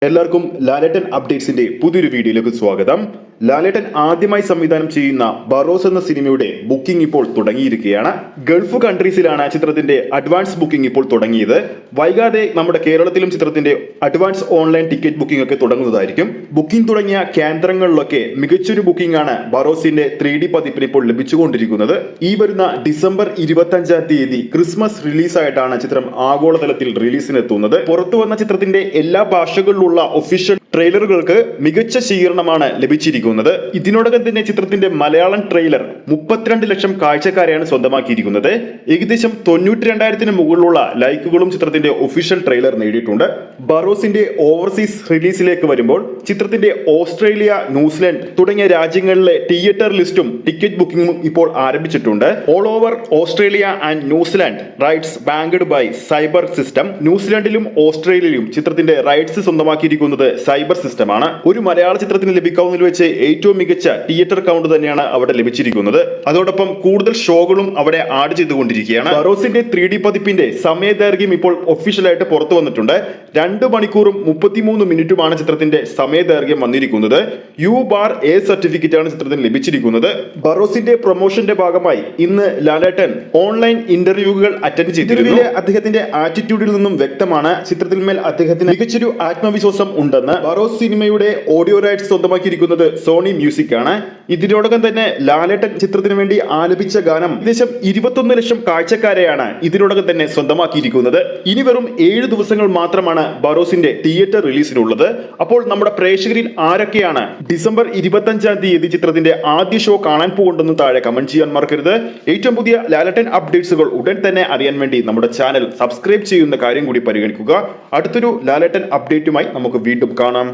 എല്ലാവർക്കും ലാലേട്ടൻ അപ്ഡേറ്റ്സിന്റെ പുതിയൊരു വീഡിയോയിലേക്ക് സ്വാഗതം. ലാലേട്ടൻ ആദ്യമായി സംവിധാനം ചെയ്യുന്ന ബറോസ് എന്ന സിനിമയുടെ ബുക്കിംഗ് ഇപ്പോൾ തുടങ്ങിയിരിക്കുകയാണ്. ഗൾഫ് കൺട്രീസിലാണ് ചിത്രത്തിന്റെ അഡ്വാൻസ് ബുക്കിംഗ് ഇപ്പോൾ തുടങ്ങിയത്. വൈകാതെ നമ്മുടെ കേരളത്തിലും ചിത്രത്തിന്റെ അഡ്വാൻസ് ഓൺലൈൻ ടിക്കറ്റ് ബുക്കിംഗ് ഒക്കെ തുടങ്ങുന്നതായിരിക്കും. ബുക്കിംഗ് തുടങ്ങിയ കേന്ദ്രങ്ങളിലൊക്കെ മികച്ചൊരു ബുക്കിംഗ് ആണ് ബറോസിന്റെ 3D പതിപ്പിന് ഇപ്പോൾ ലഭിച്ചുകൊണ്ടിരിക്കുന്നത്. ഈ വരുന്ന ഡിസംബർ 25-ാം തീയതി ക്രിസ്മസ് റിലീസായിട്ടാണ് ചിത്രം ആഗോളതലത്തിൽ റിലീസിനെത്തുന്നത്. പുറത്തു വന്ന ചിത്രത്തിന്റെ എല്ലാ ഭാഷകളിലുള്ള ഒഫീഷ്യൽ ട്രെയിലറുകൾക്ക് മികച്ച സ്വീകരണമാണ് ലഭിച്ചിരിക്കുന്നത്. ഇതിനോടകം തന്നെ ചിത്രത്തിന്റെ മലയാളം ട്രെയിലർ 32 ലക്ഷം കാഴ്ചക്കാരെയാണ് സ്വന്തമാക്കിയിരിക്കുന്നത്. ഏകദേശം 92,000-ന് മുകളിലുള്ള ലൈക്കുകളും ചിത്രത്തിന്റെ ഒഫീഷ്യൽ ട്രെയിലർ നേടിയിട്ടുണ്ട്. ബറോസിന്റെ ഓവർസീസ് റിലീസിലേക്ക് വരുമ്പോൾ ചിത്രത്തിന്റെ ഓസ്ട്രേലിയ, ന്യൂസിലാൻഡ് തുടങ്ങിയ രാജ്യങ്ങളിലെ തിയേറ്റർ ലിസ്റ്റും ടിക്കറ്റ് ബുക്കിംഗും ഇപ്പോൾ ആരംഭിച്ചിട്ടുണ്ട്. All over Australia and New Zealand rights banked by cyber system. ന്യൂസിലാൻഡിലും ഓസ്ട്രേലിയയിലും ചിത്രത്തിന്റെ റൈറ്റ്സ് സ്വന്തമാക്കിയിരിക്കുന്നത് സൈബർ സിസ്റ്റമാണ്. ഒരു മലയാള ചിത്രത്തിന് ലഭിക്കാവുന്നതിൽ വെച്ച് ഏറ്റവും മികച്ച തിയേറ്റർ കൗണ്ട് തന്നെയാണ് അവിടെ ലഭിച്ചിരിക്കുന്നത്. അതോടൊപ്പം കൂടുതൽ ഷോകളും അവിടെ ആഡ് ചെയ്തുകൊണ്ടിരിക്കുകയാണ്. ബറോസിന്റെ 3D പതിപ്പിന്റെ സമയദൈർഘ്യം ഇപ്പോൾ ഒഫീഷ്യലായിട്ട് പുറത്തു വന്നിട്ടുണ്ട്. 2 മണിക്കൂറും 33 മിനിറ്റുമാണ് ചിത്രത്തിന്റെ സമയദൈർഘ്യം വന്നിരിക്കുന്നത്. U/A സർട്ടിഫിക്കറ്റ് ആണ് ചിത്രത്തിന് ലഭിച്ചിരിക്കുന്നത്. ബറോസിന്റെ പ്രൊമോഷന്റെ ഭാഗമായി ഇന്ന് ലാലേട്ടൻ ഓൺലൈൻ ഇന്റർവ്യൂകൾ അറ്റൻഡ് ചെയ്തിരുന്നു. അദ്ദേഹത്തിന്റെ ആറ്റിറ്റ്യൂഡിൽ നിന്നും വ്യക്തമാണ് ചിത്രത്തിന്മേൽ അദ്ദേഹത്തിന് മികച്ചൊരു ആത്മവിശ്വാസം ഉണ്ടെന്ന്. ബറോസ് സിനിമയുടെ ഓഡിയോ റൈറ്റ്സ് സ്വന്തമാക്കിയിരിക്കുന്നത് സോണി മ്യൂസിക് ആണ്. ഇതിനോടകം തന്നെ ലാലേട്ടൻ ചിത്രത്തിന് വേണ്ടി ആലപിച്ച ഗാനം ഏകദേശം 21 ലക്ഷം കാഴ്ചക്കാരെയാണ് ഇതിനോടകം തന്നെ സ്വന്തമാക്കിയിരിക്കുന്നത്. ഇനി വെറും 7 ദിവസങ്ങൾ മാത്രമാണ് ബറോസിന്റെ തിയേറ്റർ റിലീസിനുള്ളത്. അപ്പോൾ നമ്മുടെ പ്രേക്ഷകരിൽ ആരൊക്കെയാണ് ഡിസംബർ 25-ാം തീയതി ചിത്രത്തിന്റെ ആദ്യ ഷോ കാണാൻ പോകുന്നുണ്ടെന്ന് താഴെ കമന്റ് ചെയ്യാൻ മറക്കരുത്. ഏറ്റവും പുതിയ ലാലേട്ടൻ അപ്ഡേറ്റ്സുകൾ ഉടൻ തന്നെ അറിയാൻ വേണ്ടി നമ്മുടെ ചാനൽ സബ്സ്ക്രൈബ് ചെയ്യുന്ന കാര്യം കൂടി പരിഗണിക്കുക. അടുത്തൊരു ലാലേട്ടൻ അപ്ഡേറ്റുമായി നമുക്ക് വീണ്ടും കാണാം.